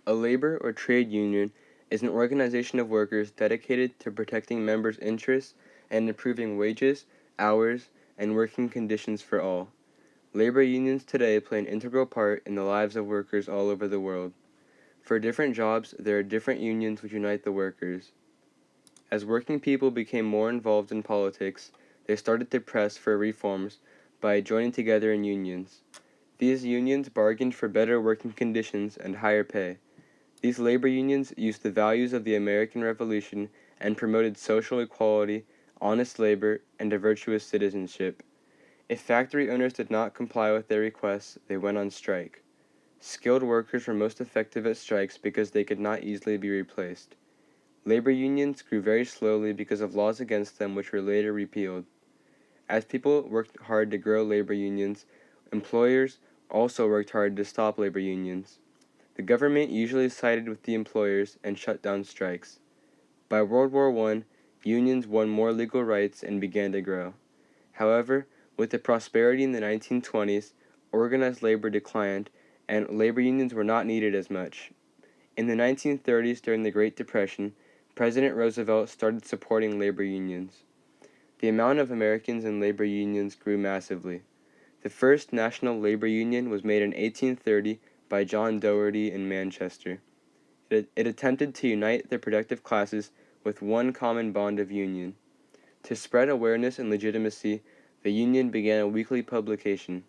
A labor or trade union is an organization of workers dedicated to protecting members' interests and improving wages, hours, and working conditions for all. Labor unions today play an integral part in the lives of workers all over the world. For different jobs, there are different unions which unite the workers. As working people became more involved in politics, they started to press for reforms by joining together in unions. These unions bargained for better working conditions and higher pay. These labor unions used the values of the American Revolution and promoted social equality, honest labor, and a virtuous citizenship. If factory owners did not comply with their requests, they went on strike. Skilled workers were most effective at strikes because they could not easily be replaced. Labor unions grew very slowly because of laws against them which were later repealed. As people worked hard to grow labor unions, employers also worked hard to stop labor unions. The government usually sided with the employers and shut down strikes. By World War I, unions won more legal rights and began to grow. However, with the prosperity in the 1920s, organized labor declined, and labor unions were not needed as much. In the 1930s, during the Great Depression, President Roosevelt started supporting labor unions. The amount of Americans in labor unions grew massively. The first national labor union was made in 1830 by John Dougherty in Manchester. It attempted to unite the productive classes with one common bond of union. To spread awareness and legitimacy, the union began a weekly publication.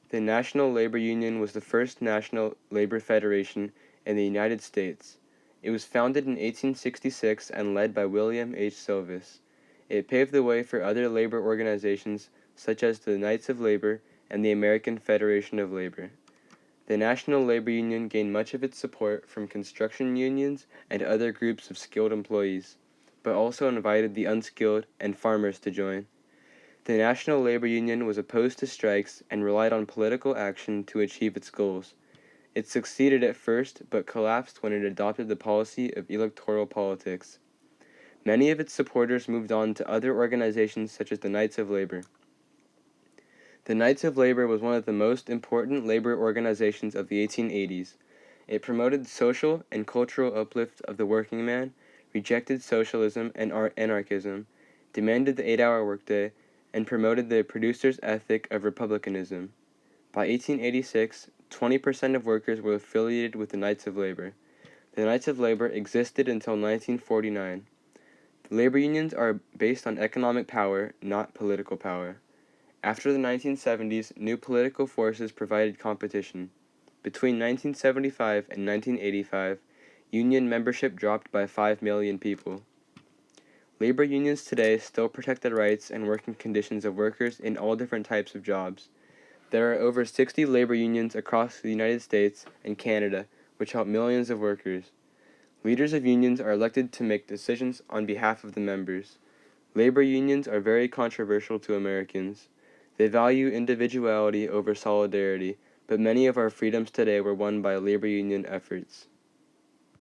The National Labor Union was the first national labor federation in the United States. It was founded in 1866 and led by William H. Silvis. It paved the way for other labor organizations such as the Knights of Labor and the American Federation of Labor. The National Labor Union gained much of its support from construction unions and other groups of skilled employees, but also invited the unskilled and farmers to join. The National Labor Union was opposed to strikes and relied on political action to achieve its goals. It succeeded at first, but collapsed when it adopted the policy of electoral politics. Many of its supporters moved on to other organizations such as the Knights of Labor. The Knights of Labor was one of the most important labor organizations of the 1880s. It promoted social and cultural uplift of the working man, rejected socialism and anarchism, demanded the 8-hour workday, and promoted the producer's ethic of republicanism. By 1886, 20% of workers were affiliated with the Knights of Labor. The Knights of Labor existed until 1949. The labor unions are based on economic power, not political power. After the 1970s, new political forces provided competition. Between 1975 and 1985, union membership dropped by 5 million people. Labor unions today still protect the rights and working conditions of workers in all different types of jobs. There are over 60 labor unions across the United States and Canada, which help millions of workers. Leaders of unions are elected to make decisions on behalf of the members. Labor unions are very controversial to Americans. They value individuality over solidarity, but many of our freedoms today were won by labor union efforts.